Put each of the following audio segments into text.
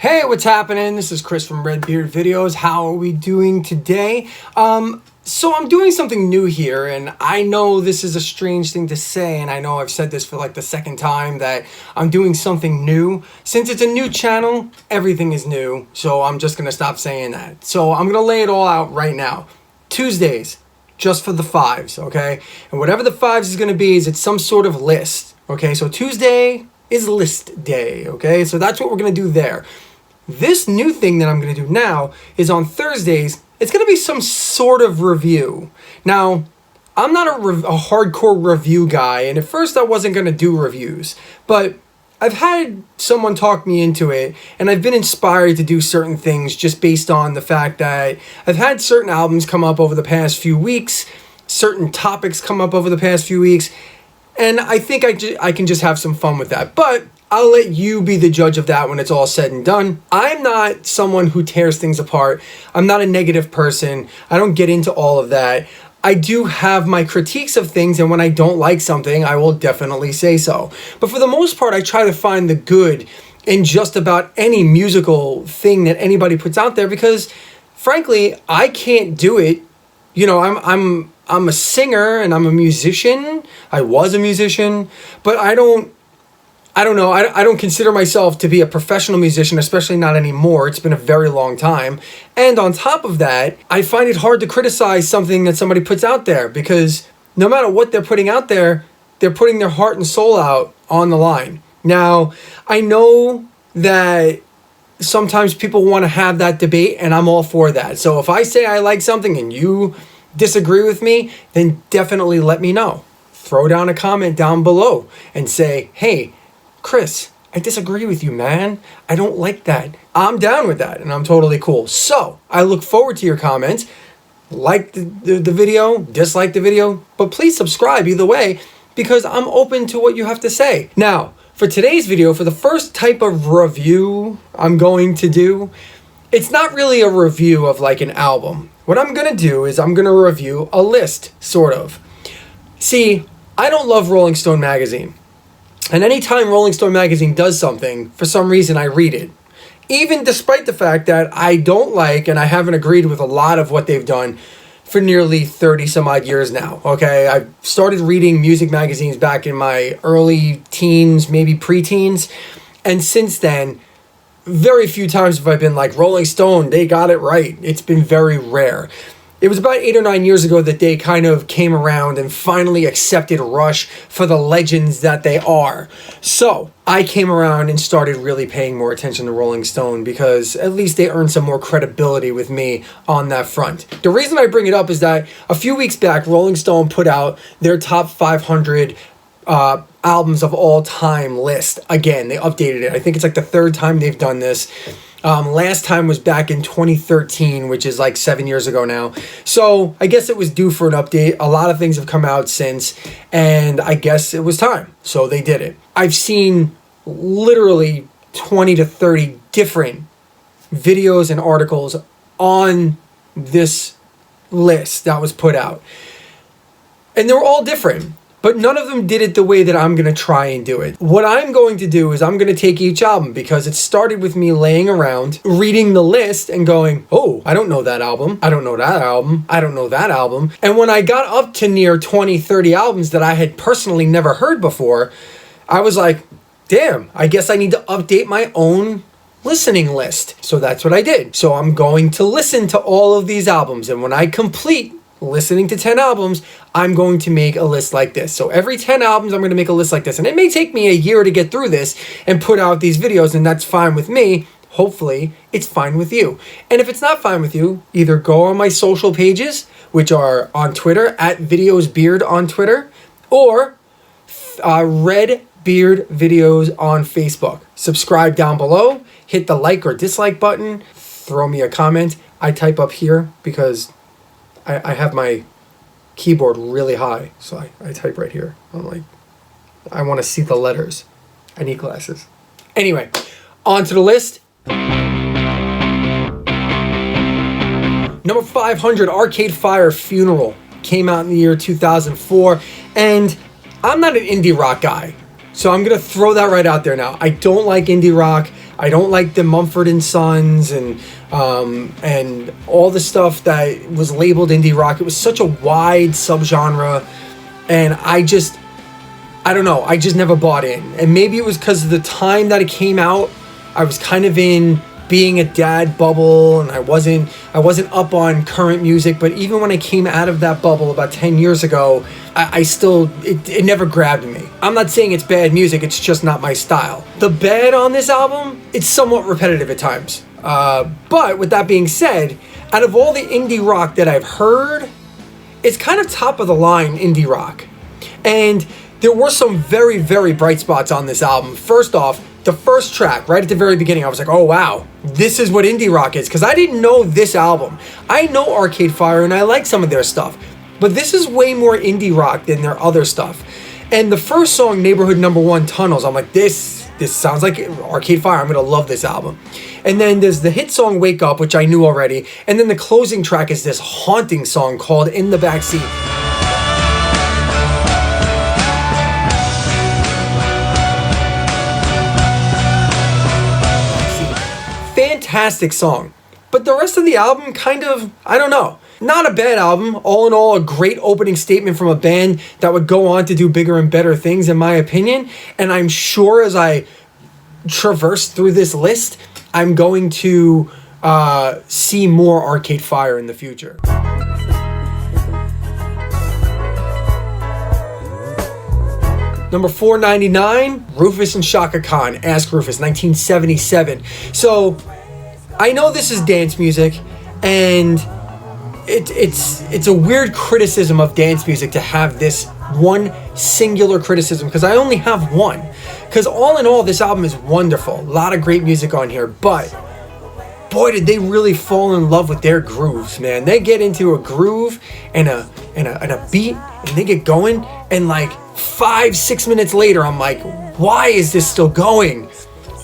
Hey, what's happening? This is Chris from Redbeard Videos. How are we doing today? So I'm doing something new here, and I know this is a strange thing to say, and I know I've said this for like the second time that I'm doing something new. Since it's a new channel, everything is new, so I'm just gonna stop saying that. So I'm gonna lay it all out right now. Tuesdays, just for the fives, okay? And whatever the fives is gonna be is it's some sort of list, okay? So Tuesday is list day, okay? So that's what we're gonna do there. This new thing that I'm going to do now is on Thursdays, it's going to be some sort of review. Now, I'm not a hardcore review guy, and at first I wasn't going to do reviews, but I've had someone talk me into it, and I've been inspired to do certain things just based on the fact that I've had certain albums come up over the past few weeks, certain topics come up over the past few weeks, and I think I can just have some fun with that. But I'll let you be the judge of that when it's all said and done. I'm not someone who tears things apart. I'm not a negative person. I don't get into all of that. I do have my critiques of things, and when I don't like something, I will definitely say so. But for the most part, I try to find the good in just about any musical thing that anybody puts out there because, frankly, I can't do it. You know, I'm a singer and I'm a musician. I was a musician, but I don't know. I don't consider myself to be a professional musician, especially not anymore. It's been a very long time. And on top of that, I find it hard to criticize something that somebody puts out there because no matter what they're putting out there, they're putting their heart and soul out on the line. Now, I know that sometimes people want to have that debate, and I'm all for that. So if I say I like something and you disagree with me, then definitely let me know. Throw down a comment down below and say, hey, Chris, I disagree with you, man. I don't like that. I'm down with that, and I'm totally cool. So I look forward to your comments. Like the video, dislike the video, but please subscribe either way because I'm open to what you have to say. Now, for today's video, for the first type of review I'm going to do, it's not really a review of like an album. What I'm going to do is I'm going to review a list, sort of. See, I don't love Rolling Stone magazine. And anytime Rolling Stone magazine does something, for some reason I read it. Even despite the fact that I don't like and I haven't agreed with a lot of what they've done for nearly 30 some odd years now, okay? I started reading music magazines back in my early teens, maybe preteens. And since then, very few times have I been like, Rolling Stone, they got it right. It's been very rare. It was about 8 or 9 years ago that they kind of came around and finally accepted Rush for the legends that they are. So I came around and started really paying more attention to Rolling Stone because at least they earned some more credibility with me on that front. The reason I bring it up is that a few weeks back, Rolling Stone put out their top 500 albums of all time list. Again, they updated it. I think it's like the third time they've done this. Last time was back in 2013, which is like 7 years ago now. So I guess it was due for an update. A lot of things have come out since, and I guess it was time. So they did it. I've seen literally 20 to 30 different videos and articles on this list that was put out. And they were all different. But none of them did it the way that I'm going to try and do it. What I'm going to do is I'm going to take each album because it started with me laying around, reading the list and going, oh, I don't know that album. I don't know that album. I don't know that album. And when I got up to near 20, 30 albums that I had personally never heard before, I was like, damn, I guess I need to update my own listening list. So that's what I did. So I'm going to listen to all of these albums. And when I complete listening to 10 albums, I'm going to make a list like this. So every 10 albums, I'm going to make a list like this. And it may take me a year to get through this and put out these videos, and that's fine with me. Hopefully, it's fine with you. And if it's not fine with you, either go on my social pages, which are on Twitter, @VideosBeard on Twitter, or Redbeard Videos on Facebook. Subscribe down below, hit the like or dislike button, throw me a comment. I type up here because I have my keyboard really high, so I type right here. I'm like, I want to see the letters. I need glasses. Anyway, on to the list. Number 500, Arcade Fire Funeral. Came out in the year 2004, and I'm not an indie rock guy, so I'm going to throw that right out there now. I don't like indie rock. I don't like the Mumford and Sons and all the stuff that was labeled indie rock. It was such a wide subgenre, and I don't know. I just never bought in. And maybe it was because of the time that it came out. I was kind of in being a dad bubble, and I wasn't up on current music. But even when I came out of that bubble about 10 years ago, I still, it never grabbed me. I'm not saying it's bad music, it's just not my style. The bad on this album, it's somewhat repetitive at times. But with that being said, out of all the indie rock that I've heard, it's kind of top of the line indie rock. And there were some very, very bright spots on this album. First off, the first track, right at the very beginning, I was like, oh wow, this is what indie rock is. Because I didn't know this album. I know Arcade Fire and I like some of their stuff. But this is way more indie rock than their other stuff. And the first song, Neighborhood Number 1 Tunnels, I'm like, this sounds like Arcade Fire. I'm going to love this album. And then there's the hit song, Wake Up, which I knew already. And then the closing track is this haunting song called In the Backseat. Fantastic song. But the rest of the album kind of, I don't know. Not a bad album. All in all, a great opening statement from a band that would go on to do bigger and better things, in my opinion. And I'm sure as I traverse through this list, I'm going to see more Arcade Fire in the future. Number 499, Rufus and Chaka Khan, Ask Rufus, 1977. So, I know this is dance music, and it's a weird criticism of dance music to have this one singular criticism, because I only have one. Because all in all, this album is wonderful. A lot of great music on here, but boy, did they really fall in love with their grooves, man. They get into a groove and a beat, and they get going, and like 5-6 minutes later, I'm like, why is this still going?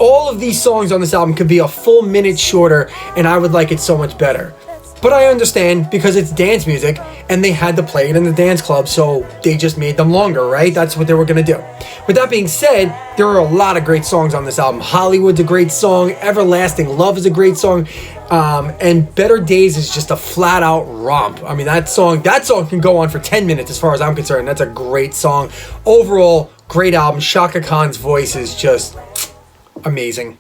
All of these songs on this album could be a full minute shorter, and I would like it so much better. But I understand, because it's dance music, and they had to play it in the dance club, so they just made them longer, right? That's what they were gonna do. With that being said, there are a lot of great songs on this album. Hollywood's a great song, Everlasting Love is a great song, and Better Days is just a flat out romp. I mean, that song can go on for 10 minutes as far as I'm concerned. That's a great song. Overall, great album. Chaka Khan's voice is just amazing.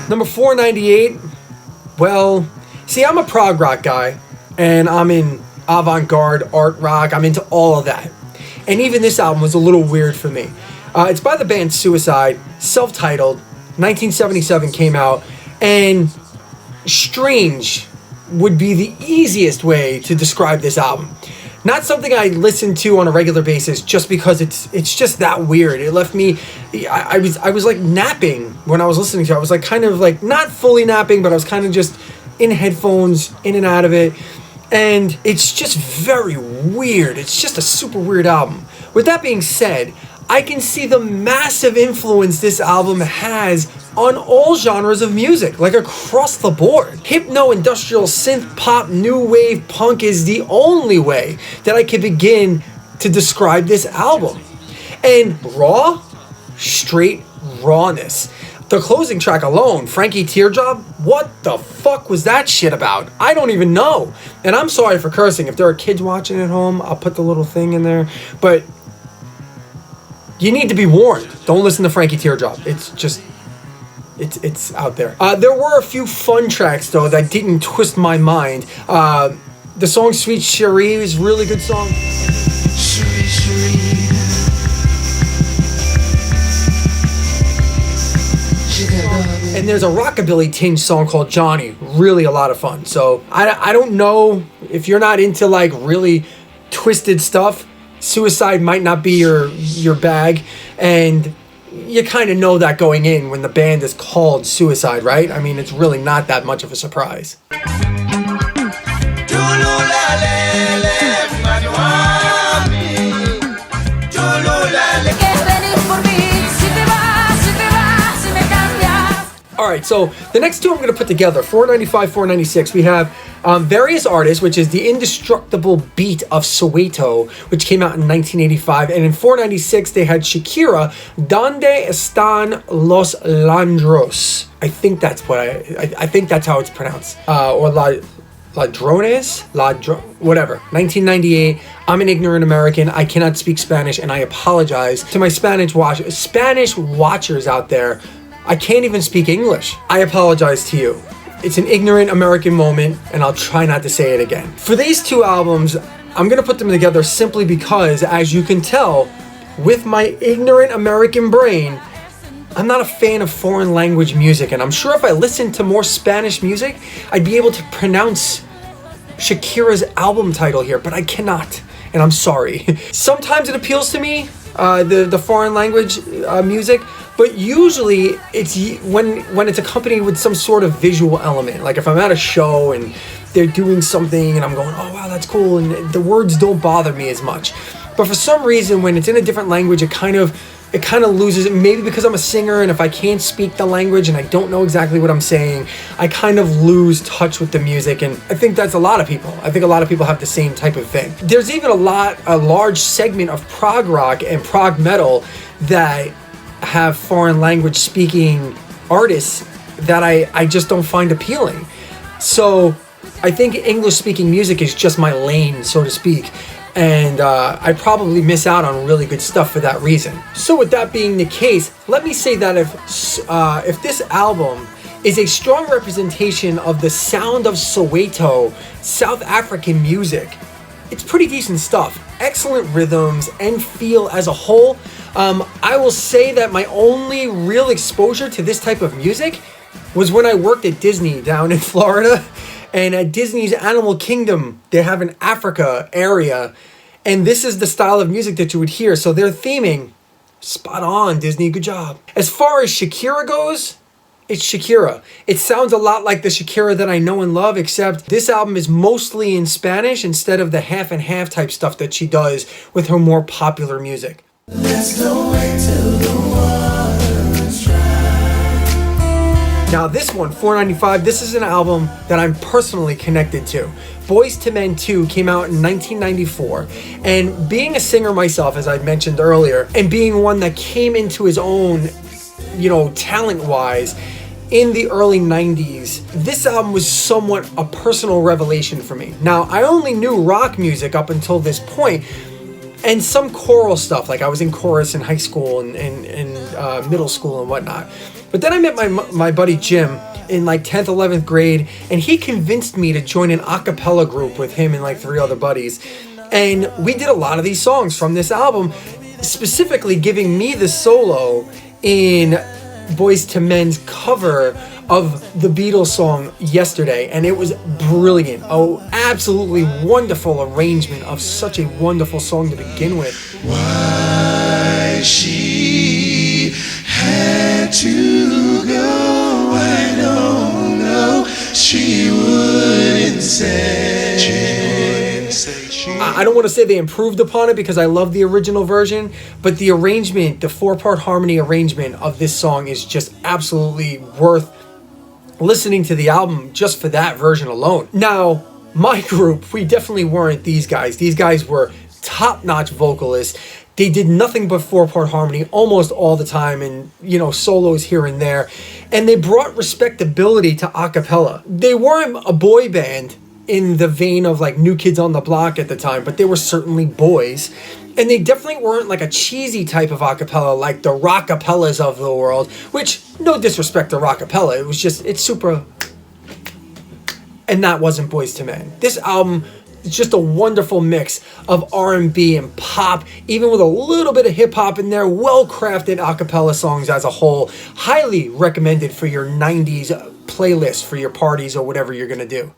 Number 498, well, see, I'm a prog rock guy, and I'm in avant-garde art rock. I'm into all of that. And even this album was a little weird for me. It's by the band Suicide, self-titled, 1977 came out, and strange would be the easiest way to describe this album. Not something I listen to on a regular basis just because it's just that weird. It left me, I was like napping when I was listening to it. I was like kind of like not fully napping, but I was kind of just in headphones, in and out of it. And it's just very weird. It's just a super weird album. With that being said, I can see the massive influence this album has on all genres of music, like across the board. Hypno, industrial, synth, pop, new wave, punk is the only way that I can begin to describe this album. And raw, straight rawness. The closing track alone, Frankie Teardrop, what the fuck was that shit about? I don't even know. And I'm sorry for cursing. If there are kids watching at home, I'll put the little thing in there. But you need to be warned. Don't listen to Frankie Teardrop. It's just, it's out there. There were a few fun tracks, though, that didn't twist my mind. The song Sweet Cherie is a really good song. Cherie, Cherie. And there's a rockabilly tinge song called Johnny. Really a lot of fun. So I don't know if you're not into like really twisted stuff. Suicide might not be your bag, and you kind of know that going in when the band is called Suicide, right? I mean, it's really not that much of a surprise. All right, so the next two I'm going to put together, 495, 496. We have various artists, which is The Indestructible Beat of Soweto, which came out in 1985. And in 496, they had Shakira, Donde Están los Landros? I think that's what I think that's how it's pronounced. Or Ladrones? Whatever. 1998. I'm an ignorant American. I cannot speak Spanish, and I apologize to my Spanish watchers out there. I can't even speak English. I apologize to you. It's an ignorant American moment, and I'll try not to say it again. For these two albums, I'm gonna put them together simply because, as you can tell, with my ignorant American brain, I'm not a fan of foreign language music, and I'm sure if I listened to more Spanish music, I'd be able to pronounce Shakira's album title here, but I cannot, and I'm sorry. Sometimes it appeals to me, the foreign language music, but usually it's when it's accompanied with some sort of visual element. Like if I'm at a show and they're doing something and I'm going, oh wow, that's cool, and the words don't bother me as much. But for some reason, when it's in a different language, it kind of loses it. Maybe because I'm a singer, and if I can't speak the language and I don't know exactly what I'm saying, I kind of lose touch with the music. And I think that's a lot of people. I think a lot of people have the same type of thing. There's even a large segment of prog rock and prog metal that have foreign language speaking artists that I just don't find appealing. So I think English speaking music is just my lane, so to speak. And I probably miss out on really good stuff for that reason. So with that being the case, let me say that if this album is a strong representation of the sound of Soweto, South African music, it's pretty decent stuff. Excellent rhythms and feel as a whole. I will say that my only real exposure to this type of music was when I worked at Disney down in Florida. And at Disney's Animal Kingdom, they have an Africa area. And this is the style of music that you would hear. So their theming, spot on, Disney, good job. As far as Shakira goes, it's Shakira. It sounds a lot like the Shakira that I know and love, except this album is mostly in Spanish instead of the half and half type stuff that she does with her more popular music. Let's go wait till the water's dry. Now this one, 495, this is an album that I'm personally connected to. Boyz II Men 2 came out in 1994, and being a singer myself, as I mentioned earlier, and being one that came into his own, talent-wise, in the early 90s, this album was somewhat a personal revelation for me. Now, I only knew rock music up until this point, and some choral stuff, like I was in chorus in high school and middle school and whatnot. But then I met my buddy Jim in like 10th, 11th grade, and he convinced me to join an a cappella group with him and like 3 other buddies. And we did a lot of these songs from this album, specifically giving me the solo in Boyz II Men's cover of the Beatles song Yesterday, and it was brilliant. Oh, absolutely wonderful arrangement of such a wonderful song to begin with. Why she had to go, I don't know. She wouldn't say. I don't want to say they improved upon it because I love the original version, but the arrangement, the 4-part harmony arrangement of this song is just absolutely worth listening to the album just for that version alone. Now, my group, we definitely weren't these guys. These guys were top-notch vocalists. They did nothing but 4-part harmony almost all the time, and solos here and there. And they brought respectability to a cappella. They weren't a boy band in the vein of like New Kids on the Block at the time, but they were certainly boys. And they definitely weren't like a cheesy type of a cappella like the rockapellas of the world, which, no disrespect to rockapella, it was just, it's super. And that wasn't Boyz II Men. This album is just a wonderful mix of R&B and pop, even with a little bit of hip hop in there, well-crafted a cappella songs as a whole. Highly recommended for your 90s playlist for your parties or whatever you're gonna do.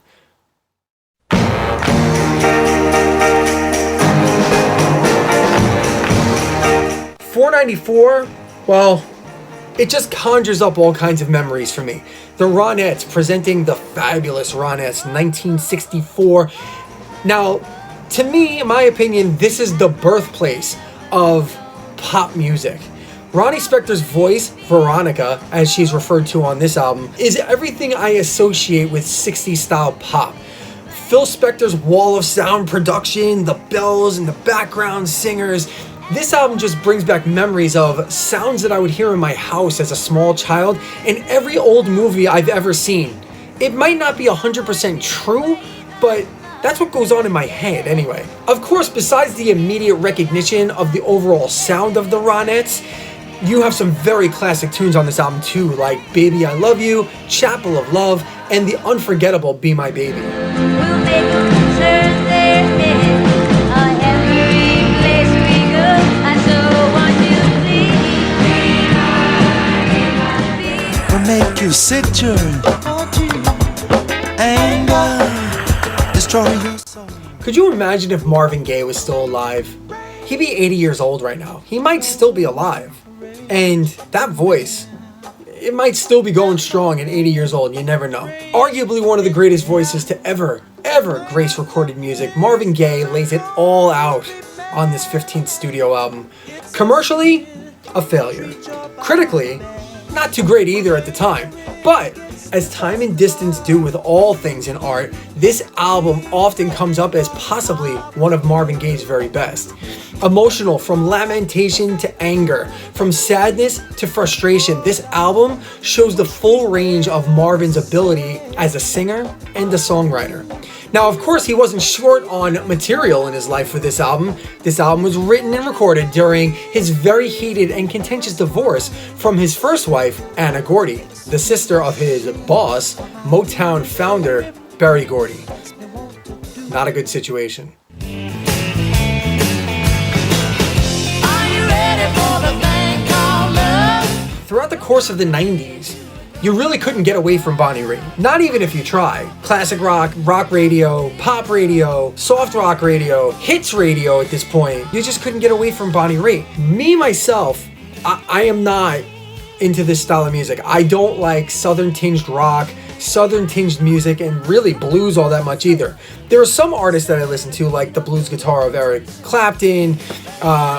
494, well, it just conjures up all kinds of memories for me. The Ronettes, presenting the fabulous Ronettes, 1964. Now, to me, in my opinion, this is the birthplace of pop music. Ronnie Spector's voice, Veronica, as she's referred to on this album, is everything I associate with 60s style pop. Phil Spector's wall of sound production, the bells and the background singers. This album just brings back memories of sounds that I would hear in my house as a small child in every old movie I've ever seen. It might not be 100% true, but that's what goes on in my head anyway. Of course, besides the immediate recognition of the overall sound of the Ronettes, you have some very classic tunes on this album too, like Baby I Love You, Chapel of Love, and the unforgettable Be My Baby. We'll make them turn their heads on every place we go. I so want you to Will make you sit your anger, destroy your soul. Could you imagine if Marvin Gaye was still alive? He'd be 80 years old right now. He might still be alive. And that voice, it might still be going strong at 80 years old, you never know. Arguably one of the greatest voices to ever grace recorded music, Marvin Gaye lays it all out on this 15th studio album. Commercially, a failure. Critically, not too great either at the time. But as time and distance do with all things in art, this album often comes up as possibly one of Marvin Gaye's very best. Emotional from lamentation to anger, from sadness to frustration, this album shows the full range of Marvin's ability as a singer and a songwriter. Now, of course, he wasn't short on material in his life for this album. This album was written and recorded during his very heated and contentious divorce from his first wife, Anna Gordy, the sister of his boss, Motown founder, Berry Gordy. Not a good situation. Throughout the course of the 90s, you really couldn't get away from Bonnie Raitt. Not even if you tried. Classic rock, rock radio, pop radio, soft rock radio, hits radio at this point. You just couldn't get away from Bonnie Raitt. Me, myself, I am not into this style of music. I don't like southern tinged rock, southern tinged music, and really blues all that much either. There are some artists that I listen to, like the blues guitar of Eric Clapton,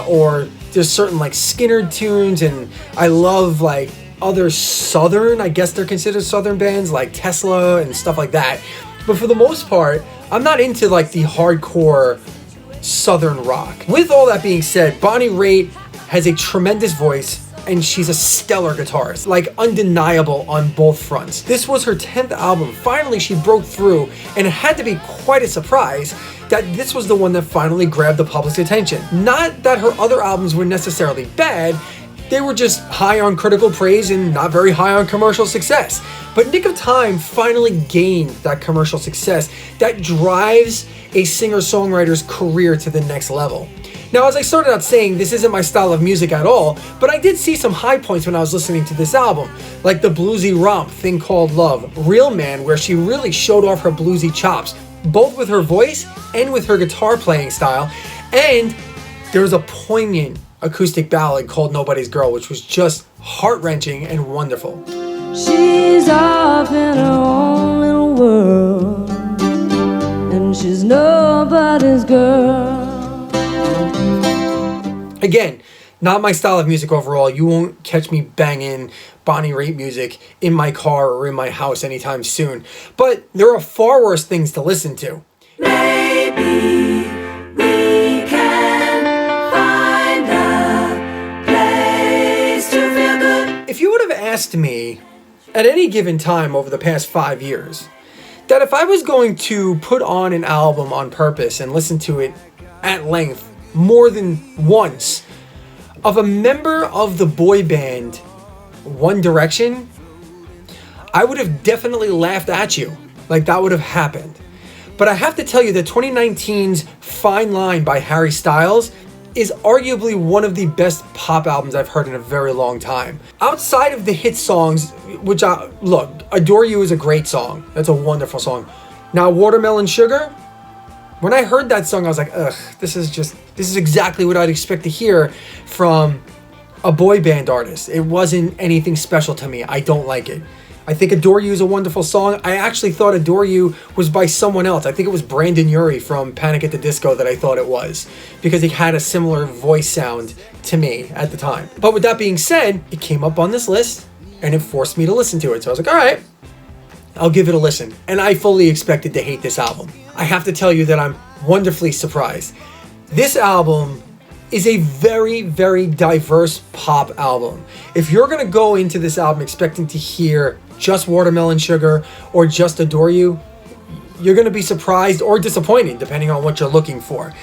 or there's certain like Skynyrd tunes, and I love like other southern, I guess they're considered southern bands like Tesla and stuff like that. But for the most part, I'm not into like the hardcore southern rock. With all that being said, Bonnie Raitt has a tremendous voice and she's a stellar guitarist, like undeniable on both fronts. This was her 10th album. Finally, she broke through, and it had to be quite a surprise that this was the one that finally grabbed the public's attention. Not that her other albums were necessarily bad, they were just high on critical praise and not very high on commercial success. But Nick of Time finally gained that commercial success that drives a singer-songwriter's career to the next level. Now, as I started out saying, this isn't my style of music at all, but I did see some high points when I was listening to this album, like the bluesy romp, Thing Called Love, Real Man, where she really showed off her bluesy chops, both with her voice and with her guitar playing style, and there was a poignant acoustic ballad called Nobody's Girl, which was just heart-wrenching and wonderful. She's off in her own little world, and she's nobody's girl. Again, not my style of music overall. You won't catch me banging Bonnie Raitt music in my car or in my house anytime soon. But there are far worse things to listen to. Maybe we can find a place to feel good. If you would have asked me at any given time over the past 5 years that if I was going to put on an album on purpose and listen to it at length more than once of a member of the boy band One Direction, I would have definitely laughed at you. Like that would have happened. But I have to tell you that 2019's Fine Line by Harry Styles is arguably one of the best pop albums I've heard in a very long time. Outside of the hit songs, which look, Adore You is a great song. That's a wonderful song. Now, Watermelon Sugar, when I heard that song, I was like, ugh, this is exactly what I'd expect to hear from a boy band artist. It wasn't anything special to me. I don't like it. I think Adore You is a wonderful song. I actually thought Adore You was by someone else. I think it was Brandon Urie from Panic at the Disco that I thought it was, because he had a similar voice sound to me at the time. But with that being said, it came up on this list and it forced me to listen to it. So I was like, all right, I'll give it a listen. And I fully expected to hate this album. I have to tell you that I'm wonderfully surprised. This album is a very, very diverse pop album. If you're gonna go into this album expecting to hear just Watermelon Sugar or just Adore You, you're gonna be surprised or disappointed depending on what you're looking for.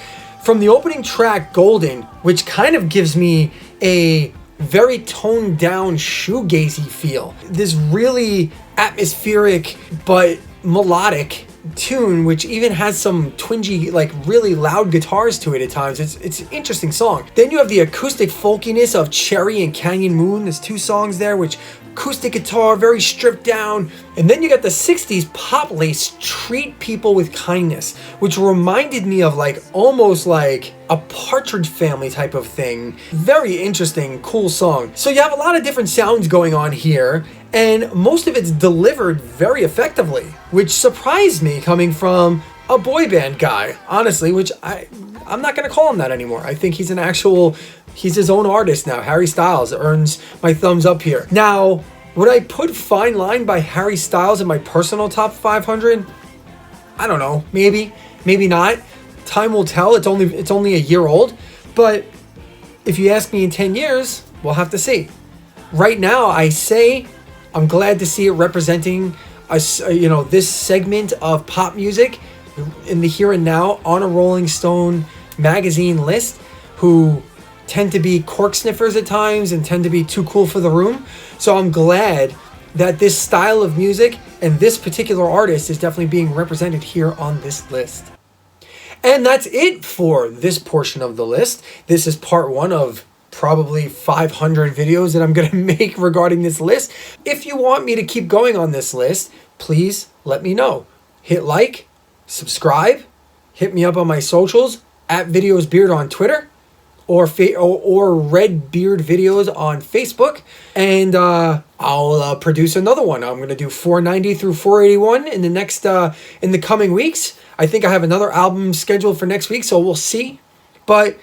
From the opening track, Golden, which kind of gives me a very toned down shoegazy feel, this really atmospheric but melodic tune, which even has some twingy, like really loud guitars to it at times. It's an interesting song. Then you have the acoustic folkiness of Cherry and Canyon Moon. There's two songs there, which acoustic guitar, very stripped down. And then you got the 60s pop lace Treat People with Kindness, which reminded me of like almost like a Partridge Family type of thing. Very interesting, cool song. So you have a lot of different sounds going on here, and most of it's delivered very effectively, which surprised me coming from a boy band guy, honestly, which I'm not going to call him that anymore. I think he's his own artist now. Harry Styles earns my thumbs up here. Now, would I put Fine Line by Harry Styles in my personal top 500? I don't know, maybe not. Time will tell. It's only a year old, but if you ask me in 10 years, we'll have to see. Right now, I say I'm glad to see it representing this segment of pop music in the here and now on a Rolling Stone magazine list, who tend to be cork sniffers at times and tend to be too cool for the room. So I'm glad that this style of music and this particular artist is definitely being represented here on this list. And that's it for this portion of the list. This is part one of probably 500 videos that I'm going to make regarding this list. If you want me to keep going on this list, please let me know. Hit like, subscribe, hit me up on my socials at VideosBeard on Twitter, or Red Beard Videos on Facebook, and I'll produce another one. I'm going to do 490 through 481 in the coming weeks. I think I have another album scheduled for next week, so we'll see. But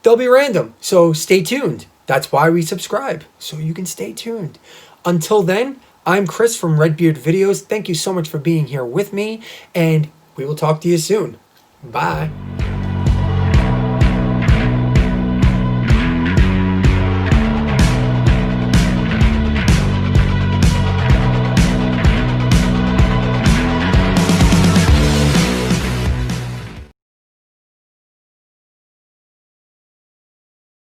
they'll be random, so stay tuned. That's why we subscribe, so you can stay tuned. Until then, I'm Chris from Red Beard Videos. Thank you so much for being here with me, and we will talk to you soon. Bye.